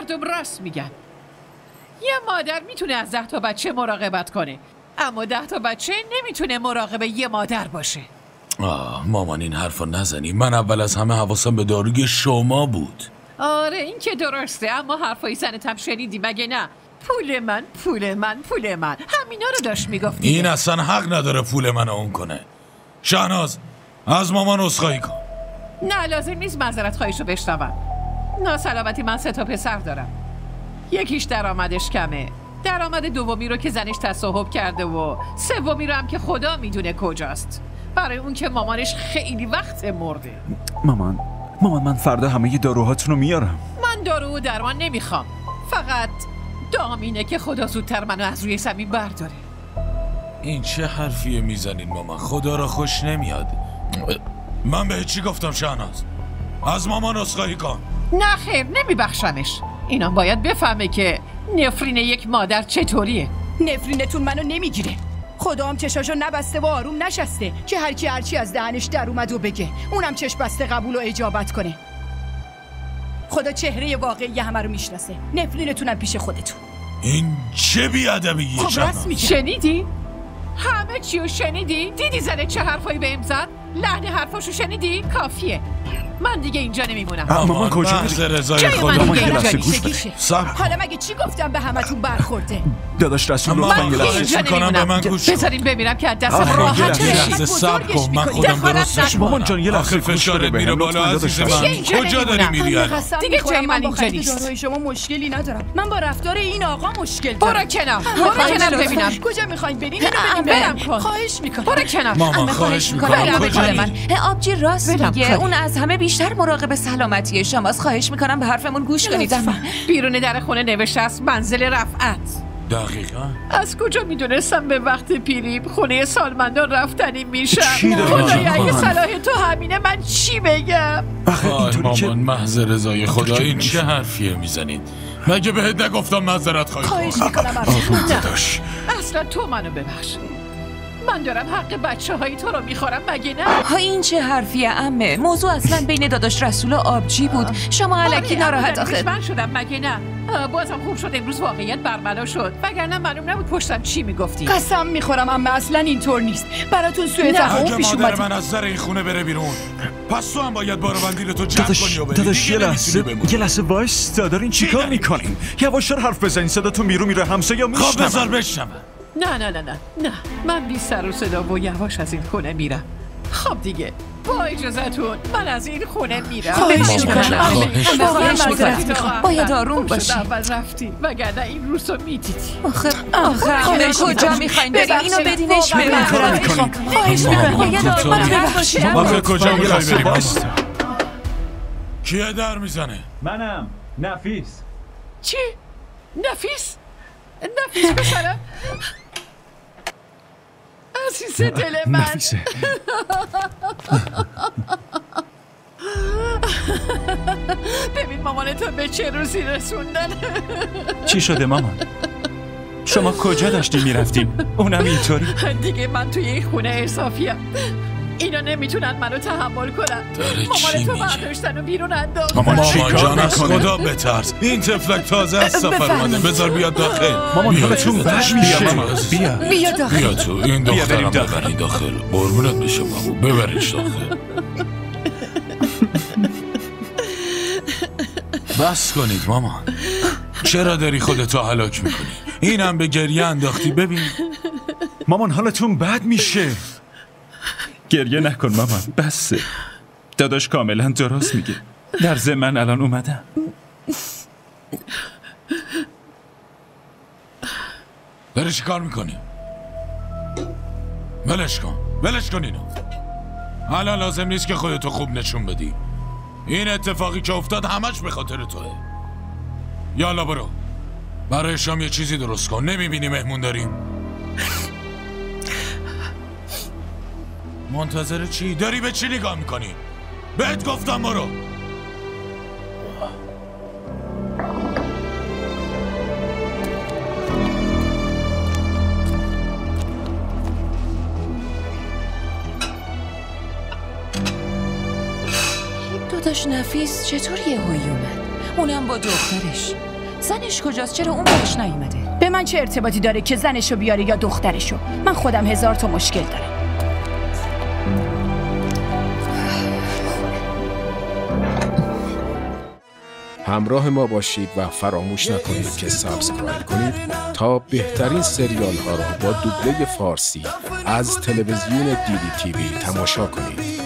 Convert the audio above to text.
مردم راست میگن. یه مادر میتونه از 10 تا بچه مراقبت کنه، اما 10 تا بچه نمیتونه مراقب یه مادر باشه. مامان این حرفا نزنی. من اول از همه حواسم به داروی شما بود. آره این که درسته، اما حرفای زنتم شنیدی مگه نه؟ پول من پول من پول من، همینا رو داشت میگفتی. این اصلا حق نداره پول منو اون کنه. شهناز از مامان عذرخواهی کن. نه لازم نیست معذرت خواهیشو بشنوم. ناسلامتی من 3 تا پسر دارم. یکیش درآمدش کمه، درآمد دومی رو که زنش تصاحب کرده و سومی رو هم که خدا میدونه کجاست. برای اون که مامانش خیلی وقت مرده. مامان من فردا همه داروهاتون رو میارم. من دارو و درمان نمیخوام، فقط دام اینه که خدا زودتر منو از روی زمین برداره. این چه حرفیه میزنین مامان؟ خدا را خوش نمیاد. من به چی گفتم شهناز؟ از مامان عذرخواهی کن. نه خیر نمیبخشمش. اینم باید بفهمه که نفرین یک مادر چطوریه. نفرینتون منو نمیگیره. خدا هم چشاشو نبسته و آروم نشسته که هرچی از دهنش در اومد و بگه، اونم چشم بسته قبول و اجابت کنه. خدا چهره واقعی همه رو میشناسه. نفرینتونم پیش خودتون. این چه بیادبیه؟ خب راست میگه. شنیدی؟ همه چیو شنیدی؟ دیدی زنه چه حرفایی بهم زد؟ لحن حرفاشو شنیدی؟ کافیه. من دیگه اینجا نمیمونم. مامان کجا میری؟ رضای خدا. مامان یه لحظه گوش بده. حالا مگه چی گفتم به همتون برخورده؟ داداش رسول لطفاً یه لحظه میکنم به من گوش کن. بذارین ببینم که از دستم راحت بشه. صبر کن من خودم درستش میکنم. مامان جان یه لحظه فشارت میره بالا عزیز من. کجا داری میری الان؟ دیگه جای من اینجا نیست. داروی شما مشکلی ندارم. من با رفتار این آقا مشکل دارم. برو کنار ببینم. کجا میخواین برین؟ برم کن. خواهش میکنم. برو کنار. مامان خواهش میکنم. کجا من آبجی راست میگه. اون از همه بیشتر مراقب سلامتی شماست. خواهش میکنم به حرفمون گوش کنید. بیرون در خونه نوشته است منزل رفعت. دقیقاً. از کجا میدونستم به وقت پیری خونه سالمندان رفتنی میشم؟ خدایا اگه صلاح تو همینه من چی بگم؟ مامان محض رضای خدا این چه حرفیه میزنید؟ مگه بهت نگفتم معذرت خواهی کنم؟ اصلا تو منو ببخش. من دارم حق بچه های تو رو میخورم مگه نه؟ ها این چه حرفیه عمه؟ موضوع اصلا بین داداش رسول و آبجی بود. شما الکی ناراحت آخه. من شدم مگه نه؟ بازم خوب شد امروز واقعیت برملا شد، وگرنه معلوم نبود پشتم چی میگفتی. قسم میخورم عمه اصلا اینطور نیست. براتون سوء تفاهم پیش اومد. مادر من از در این خونه بره بیرون، پس تو هم باید باربندی تو جمع کنی و بری. داداش یه لحظه وایس. دارین چیکار میکنین؟ یواشتر حرف بزنین، صداتون بیرون میره، همسایه‌ها میشنون. خب بذار بشنون. نه من بی سر و صدا و یواش از این خونه میرم. خب دیگه با اجازهتون من از این خونه میرم. خواهش میکنم. باید آروم باشی. اول رفتی وگرنه این روز رو میدیدی. آخه کجا میخواین بریم؟ اینو بدینش بریم. خواهش میکنم باید آروم باشی. آخه کجا میخوای بریم؟ کیه در میزنه؟ منم. نفیس. چی؟ نفیس بسرم؟ عزیز دل من. نفیسه. ببین مامانتو به چه روزی رسوندن. چی شده مامان؟ شما کجا داشتین میرفتین؟ اونم اینطوری؟ دیگه من توی این خونه اضافیم. اینا نمیتونن منو تحمل کنن. مامانتو برداشتن و بیرون انداختن. مامان جان از خدا بترس. این تفلک تازه از سفر اومده. بذار بیاد داخل. مامان حالتون بد میشه. بیا داخل. بیا تو این دخترم ببرین داخل. قربونت بشه بابا. ببرینش داخل. بس کنید مامان. چرا داری خودتو هلاک میکنی؟ اینم به گریه انداختی. ببین مامان حالتون بد میشه. گریه نکن مامان، بسه. داداش کاملا درست میگه. در ضمن الان اومدم. داری چی کار میکنی؟ ولش کن اینو. الان لازم نیست که خودتو خوب نشون بدی. این اتفاقی که افتاد همش به خاطر توه. یالا برو برای شام یه چیزی درست کن. نمیبینی مهمون داریم؟ منتظر چی؟ داری به چی نگاه میکنی؟ بهت گفتم برو. داداش نفیس چطور یهویی اومد؟ اونم با دخترش. زنش کجاست؟ چرا اون برش نیومده؟ به من چه ارتباطی داره که زنشو بیاره یا دخترشو؟ من خودم 1000 تا مشکل دارم. همراه ما باشید و فراموش نکنید که سابسکرایب کنید تا بهترین سریال ها را با دوبله فارسی از تلویزیون دیدی تیوی تماشا کنید.